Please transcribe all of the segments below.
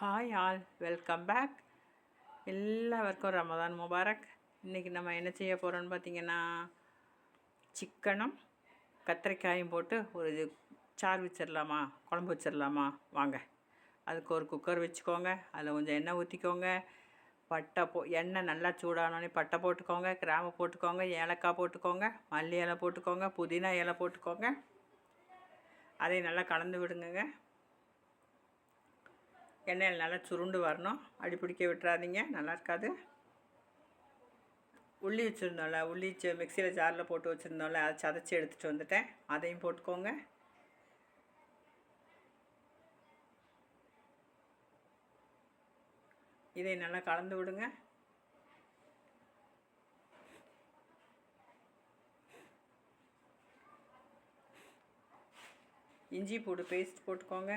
Hi all, welcome back. எல்லாருக்கும் Ramadan Mubarak. இன்றைக்கி நம்ம என்ன செய்ய போகிறோன்னு பார்த்தீங்கன்னா, சிக்கனும் கத்திரிக்காயும் போட்டு ஒரு சாறு வச்சிடலாமா, குழம்பு வச்சிடலாமா வாங்க. அதுக்கு ஒரு குக்கர் வச்சுக்கோங்க. அதில் கொஞ்சம் எண்ணெய் ஊற்றிக்கோங்க. எண்ணெய் நல்லா சூடானோடனே பட்டை போட்டுக்கோங்க, கிராம்பு போட்டுக்கோங்க, ஏலக்காய் போட்டுக்கோங்க, மல்லி இலை போட்டுக்கோங்க, புதினா இலை போட்டுக்கோங்க. அதை நல்லா கலந்து விடுங்க. எண்ணெயில் நல்லா சுருண்டு வரணும். அடிப்பிடிக்க விட்டுறாதீங்க, நல்லா இருக்காது. உள்ளி வச்சுருந்தோம்ல, உள்ளி மிக்சியில் ஜாரில் போட்டு வச்சுருந்தோம்ல, அதை சதைச்சி எடுத்துகிட்டு வந்துட்டேன். அதையும் போட்டுக்கோங்க. இதை நல்லா கலந்து விடுங்க. இஞ்சி பூண்டு பேஸ்ட் போட்டுக்கோங்க.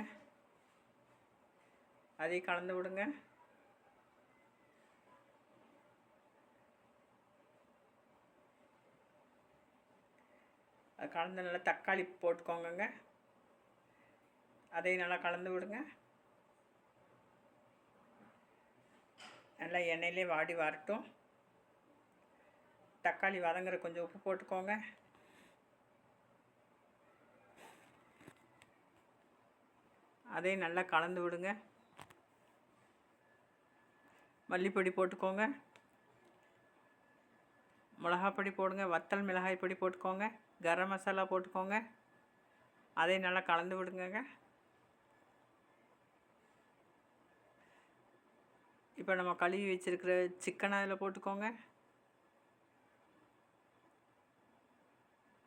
அதை கலந்து விடுங்க. அது கலந்து நல்லா தக்காளி போட்டுக்கோங்க. அதை நல்லா கலந்து விடுங்க. நல்லா எண்ணெயிலே வாடி வரட்டும். தக்காளி வதங்குற கொஞ்சம் உப்பு போட்டுக்கோங்க. அதை நல்லா கலந்து விடுங்க. மல்லிப்பொடி போட்டுக்கோங்க, மிளகாப்பொடி போடுங்க, வத்தல் மிளகாய் பொடி போட்டுக்கோங்க, கரம் மசாலா போட்டுக்கோங்க. அதை நல்லா கலந்து விடுங்க. இப்போ நம்ம கழுவி வச்சுருக்கிற சிக்கனை அதில் போட்டுக்கோங்க.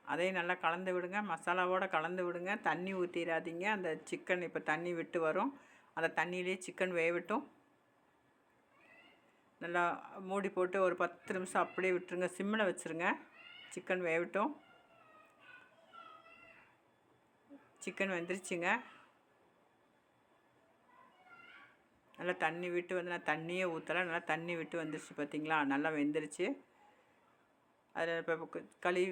அதையும் நல்லா கலந்து விடுங்க. மசாலாவோடு கலந்து விடுங்க. தண்ணி ஊற்றிடாதீங்க. அந்த சிக்கன் இப்போ தண்ணி விட்டு வரும். அந்த தண்ணியிலே சிக்கன் வேகட்டும். நல்லா மூடி போட்டு ஒரு 10 நிமிஷம் அப்படியே விட்டுருங்க. சிம்மில் வச்சுருங்க. சிக்கன் வேகட்டும். சிக்கன் வெந்துருச்சுங்க. நல்லா தண்ணி விட்டு வந்து நான் தண்ணியே ஊற்றலை, நல்லா தண்ணி விட்டு வந்துருச்சு பார்த்திங்களா, நல்லா வெந்துருச்சு. அதில் இப்போ கழுவி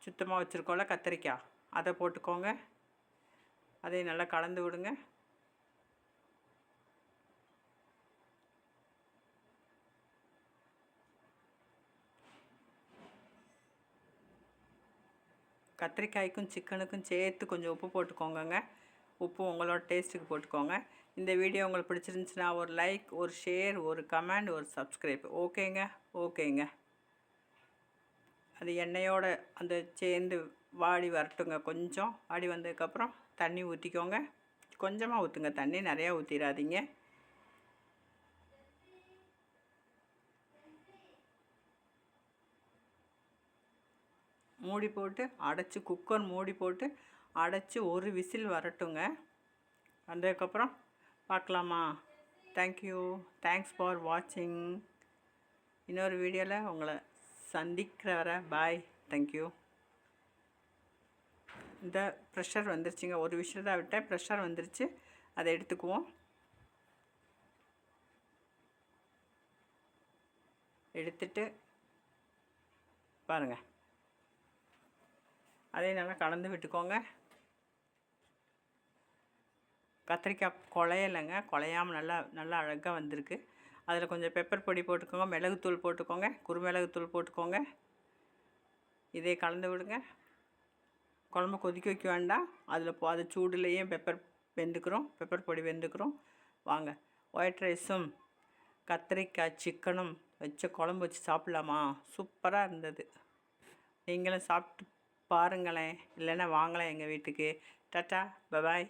சுத்தமாக வச்சுருக்கோம்ல கத்திரிக்காய், அதை போட்டுக்கோங்க. அதை நல்லா கலந்து விடுங்க. கத்திரிக்காய்க்கும் சிக்கனுக்கும் சேர்த்து கொஞ்சம் உப்பு போட்டுக்கோங்க. உப்பு உங்களோட டேஸ்ட்டுக்கு போட்டுக்கோங்க. இந்த வீடியோ உங்களுக்கு பிடிச்சிருந்துச்சுன்னா ஒரு லைக், ஒரு ஷேர், ஒரு கமெண்ட், ஒரு சப்ஸ்கிரைப். ஓகேங்க. அது எண்ணெயோடு அந்த சேர்ந்து வாடி வரட்டுங்க. கொஞ்சம் வாடி வந்ததுக்கப்புறம் தண்ணி ஊற்றிக்கோங்க. கொஞ்சமாக ஊற்றுங்க, தண்ணி நிறையா ஊற்றிடாதீங்க. மூடி போட்டு அடைச்சி, குக்கர் மூடி போட்டு அடைச்சி ஒரு விசில் வரட்டுங்க. வந்ததுக்கப்புறம் பார்க்கலாமா. தேங்க்ஸ் ஃபார் வாட்சிங். இன்னொரு வீடியோவில் உங்களை சந்திக்கிற வர பாய். தேங்க்யூ. இந்த ப்ரெஷர் வந்துருச்சுங்க. ஒரு விஷயம் தான் விட்டேன், ப்ரெஷர் வந்துருச்சு. அதை எடுத்துக்குவோம். எடுத்துட்டு பாருங்கள். அதே நல்லா கலந்து விட்டுக்கோங்க. கத்திரிக்காய் குழையலைங்க, குழையாமல் நல்லா அழகாக வந்திருக்கு. அதில் கொஞ்சம் பெப்பர் பொடி போட்டுக்கோங்க, மிளகுத்தூள் போட்டுக்கோங்க, குறுமிளகுத்தூள் போட்டுக்கோங்க. இதே கலந்து விடுங்க. குழம்பு கொதிக்க வைக்க வேண்டாம். அது சூடுலேயே பெப்பர் பொடி வெந்துக்கிறோம். வாங்க, ஒயிட் ரைஸும் கத்திரிக்காய் சிக்கனும் வச்ச குழம்பு வச்சு சாப்பிட்லாமா. சூப்பராக இருந்தது. நீங்களும் சாப்பிட்டு பாருங்களேன். இல்லைன்னா வாங்கலாம் எங்கள் வீட்டுக்கு. Tata, bye bye.